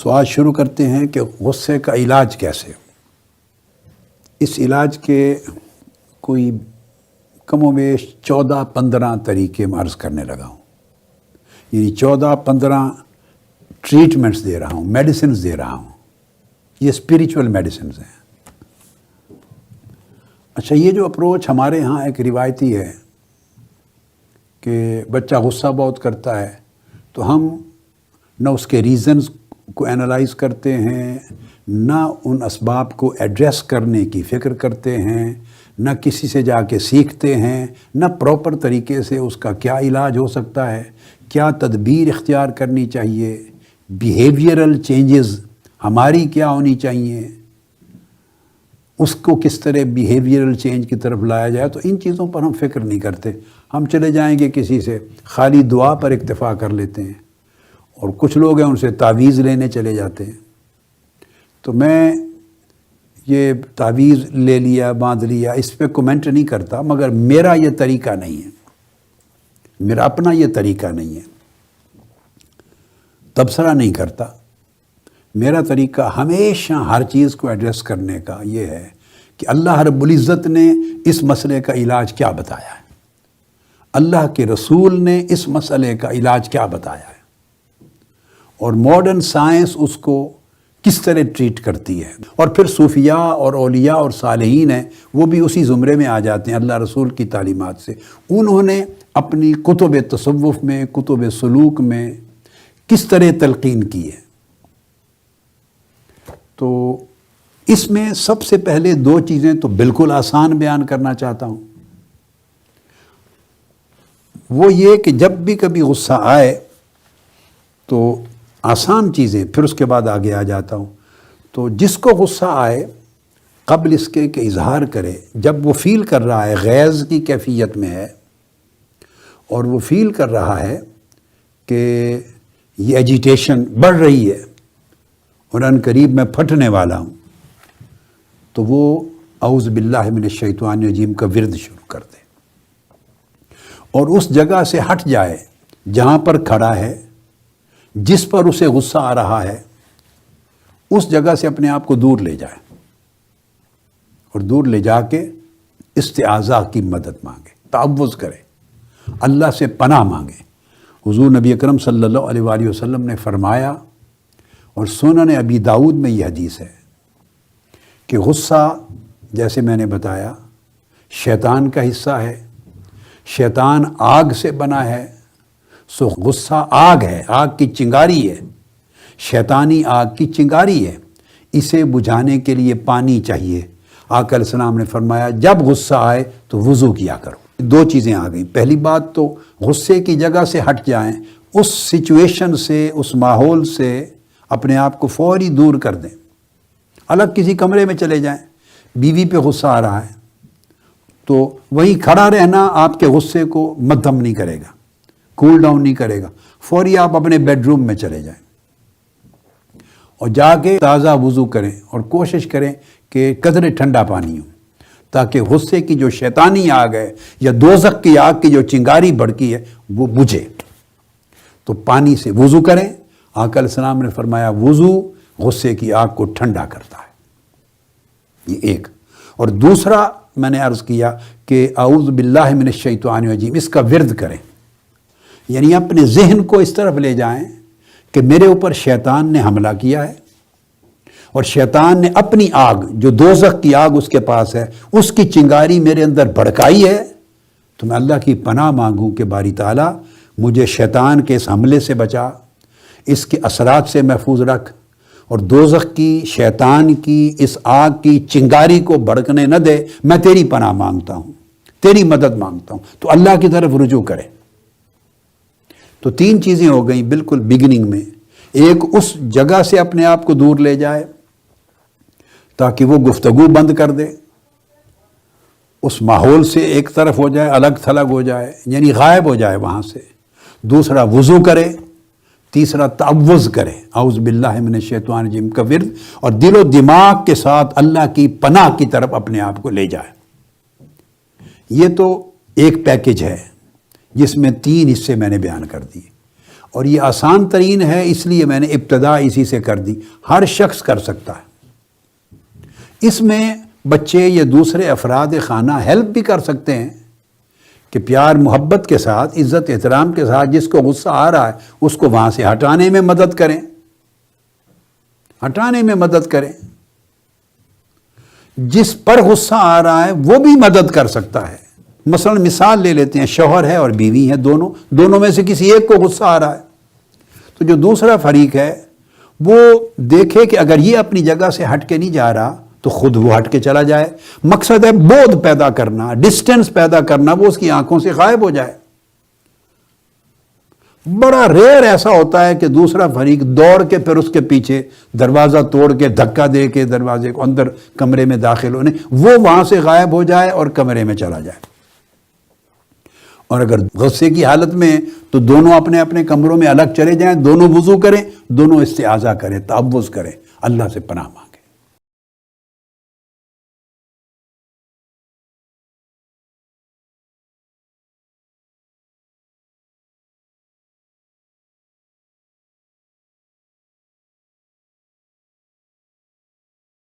تو آج شروع کرتے ہیں کہ غصے کا علاج کیسے. اس علاج کے کوئی کم و بیش 14-15 طریقے میں عرض کرنے لگا ہوں. یعنی 14-15 ٹریٹمنٹس دے رہا ہوں، میڈیسنز دے رہا ہوں. یہ اسپریچول میڈیسنز ہیں. اچھا، یہ جو اپروچ ہمارے ہاں ایک روایتی ہے کہ بچہ غصہ بہت کرتا ہے تو ہم نہ اس کے ریزنز کو انالائز کرتے ہیں، نہ ان اسباب کو ایڈریس کرنے کی فکر کرتے ہیں، نہ کسی سے جا کے سیکھتے ہیں، نہ پراپر طریقے سے اس کا کیا علاج ہو سکتا ہے، کیا تدبیر اختیار کرنی چاہیے، بیہیویئرل چینجز ہماری کیا ہونی چاہیے، اس کو کس طرح بیہیویئرل چینج کی طرف لایا جائے. تو ان چیزوں پر ہم فکر نہیں کرتے. ہم چلے جائیں گے کسی سے، خالی دعا پر اکتفا کر لیتے ہیں. اور کچھ لوگ ہیں ان سے تعویذ لینے چلے جاتے ہیں. تو میں یہ تعویذ لے لیا، باندھ لیا، اس پہ کومنٹ نہیں کرتا، مگر میرا یہ طریقہ نہیں ہے، میرا اپنا یہ طریقہ نہیں ہے. تبصرہ نہیں کرتا. میرا طریقہ ہمیشہ ہر چیز کو ایڈریس کرنے کا یہ ہے کہ اللہ رب العزت نے اس مسئلے کا علاج کیا بتایا ہے، اللہ کے رسول نے اس مسئلے کا علاج کیا بتایا ہے، اور ماڈرن سائنس اس کو کس طرح ٹریٹ کرتی ہے. اور پھر صوفیاء اور اولیاء اور صالحین ہیں، وہ بھی اسی زمرے میں آ جاتے ہیں اللہ رسول کی تعلیمات سے. انہوں نے اپنی کتب تصوف میں، کتب سلوک میں کس طرح تلقین کی ہے. تو اس میں سب سے پہلے 2 چیزیں تو بالکل آسان بیان کرنا چاہتا ہوں. وہ یہ کہ جب بھی کبھی غصہ آئے تو آسان چیزیں، پھر اس کے بعد آگے آ جاتا ہوں. تو جس کو غصہ آئے قبل اس کے کہ اظہار کرے، جب وہ فیل کر رہا ہے غیظ کی کیفیت میں ہے اور وہ فیل کر رہا ہے کہ یہ ایجیٹیشن بڑھ رہی ہے اور ان قریب میں پھٹنے والا ہوں، تو وہ اعوذ باللہ من الشیطان الرجیم کا ورد شروع کر دے اور اس جگہ سے ہٹ جائے جہاں پر کھڑا ہے، جس پر اسے غصہ آ رہا ہے، اس جگہ سے اپنے آپ کو دور لے جائے اور دور لے جا کے استعاذہ کی مدد مانگے، تعوذ کرے، اللہ سے پناہ مانگے. حضور نبی اکرم صلی اللہ علیہ وآلہ وسلم نے فرمایا، اور سنن ابی داؤد میں یہ حدیث ہے کہ غصہ، جیسے میں نے بتایا، شیطان کا حصہ ہے. شیطان آگ سے بنا ہے، سو غصہ آگ ہے، آگ کی چنگاری ہے، شیطانی آگ کی چنگاری ہے. اسے بجھانے کے لیے پانی چاہیے. آقا علیہ السلام نے فرمایا جب غصہ آئے تو وضو کیا کرو. 2 چیزیں آ گئیں. پہلی بات تو غصے کی جگہ سے ہٹ جائیں، اس سچویشن سے، اس ماحول سے اپنے آپ کو فوری دور کر دیں. الگ کسی کمرے میں چلے جائیں. بیوی پہ غصہ آ رہا ہے تو وہیں کھڑا رہنا آپ کے غصے کو مدھم نہیں کرے گا، کول ڈاؤن نہیں کرے گا. فوری آپ اپنے بیڈ روم میں چلے جائیں اور جا کے تازہ وضو کریں اور کوشش کریں کہ قدرے ٹھنڈا پانی ہو، تاکہ غصے کی جو شیطانی آگ ہے یا دوزخ کی آگ کی جو چنگاری بھڑکی ہے وہ بجھے. تو پانی سے وضو کریں. آقا علیہ السلام نے فرمایا وضو غصے کی آگ کو ٹھنڈا کرتا ہے. یہ ایک. اور دوسرا میں نے عرض کیا کہ اعوذ باللہ من الشیطان الرجیم، اس کا ورد کریں. یعنی اپنے ذہن کو اس طرف لے جائیں کہ میرے اوپر شیطان نے حملہ کیا ہے اور شیطان نے اپنی آگ، جو دوزخ کی آگ اس کے پاس ہے، اس کی چنگاری میرے اندر بھڑکائی ہے. تو میں اللہ کی پناہ مانگوں کہ باری تعالیٰ مجھے شیطان کے اس حملے سے بچا، اس کے اثرات سے محفوظ رکھ، اور دوزخ کی، شیطان کی اس آگ کی چنگاری کو بھڑکنے نہ دے. میں تیری پناہ مانگتا ہوں، تیری مدد مانگتا ہوں. تو اللہ کی طرف رجوع کرے. تو 3 چیزیں ہو گئیں بالکل بگننگ میں. ایک، اس جگہ سے اپنے آپ کو دور لے جائے تاکہ وہ گفتگو بند کر دے، اس ماحول سے ایک طرف ہو جائے، الگ تھلگ ہو جائے، یعنی غائب ہو جائے وہاں سے. دوسرا وضو کرے. تیسرا تعوذ کرے، اعوذ باللہ من الشیطان الرجیم کا ورد، اور دل و دماغ کے ساتھ اللہ کی پناہ کی طرف اپنے آپ کو لے جائے. یہ تو ایک پیکج ہے جس میں 3 حصے میں نے بیان کر دیے. اور یہ آسان ترین ہے، اس لیے میں نے ابتدا اسی سے کر دی، ہر شخص کر سکتا ہے۔ اس میں بچے یا دوسرے افراد خانہ ہیلپ بھی کر سکتے ہیں کہ پیار محبت کے ساتھ، عزت احترام کے ساتھ جس کو غصہ آ رہا ہے اس کو وہاں سے ہٹانے میں مدد کریں، ہٹانے میں مدد کریں۔ جس پر غصہ آ رہا ہے وہ بھی مدد کر سکتا ہے۔ مثلا مثال لے لیتے ہیں، شوہر ہے اور بیوی ہے، دونوں میں سے کسی ایک کو غصہ آ رہا ہے، تو جو دوسرا فریق ہے وہ دیکھے کہ اگر یہ اپنی جگہ سے ہٹ کے نہیں جا رہا تو خود وہ ہٹ کے چلا جائے۔ مقصد ہے بعد پیدا کرنا، ڈسٹنس پیدا کرنا، وہ اس کی آنکھوں سے غائب ہو جائے۔ بڑا ریئر ایسا ہوتا ہے کہ دوسرا فریق دوڑ کے پھر اس کے پیچھے دروازہ توڑ کے دھکا دے کے دروازے کو اندر کمرے میں داخل ہونے، وہ وہاں سے غائب ہو جائے اور کمرے میں چلا جائے۔ اور اگر غصے کی حالت میں تو دونوں اپنے اپنے کمروں میں الگ چلے جائیں، دونوں وضو کریں، دونوں استعاذہ کریں، تعوذ کریں، اللہ سے پناہ مانگیں۔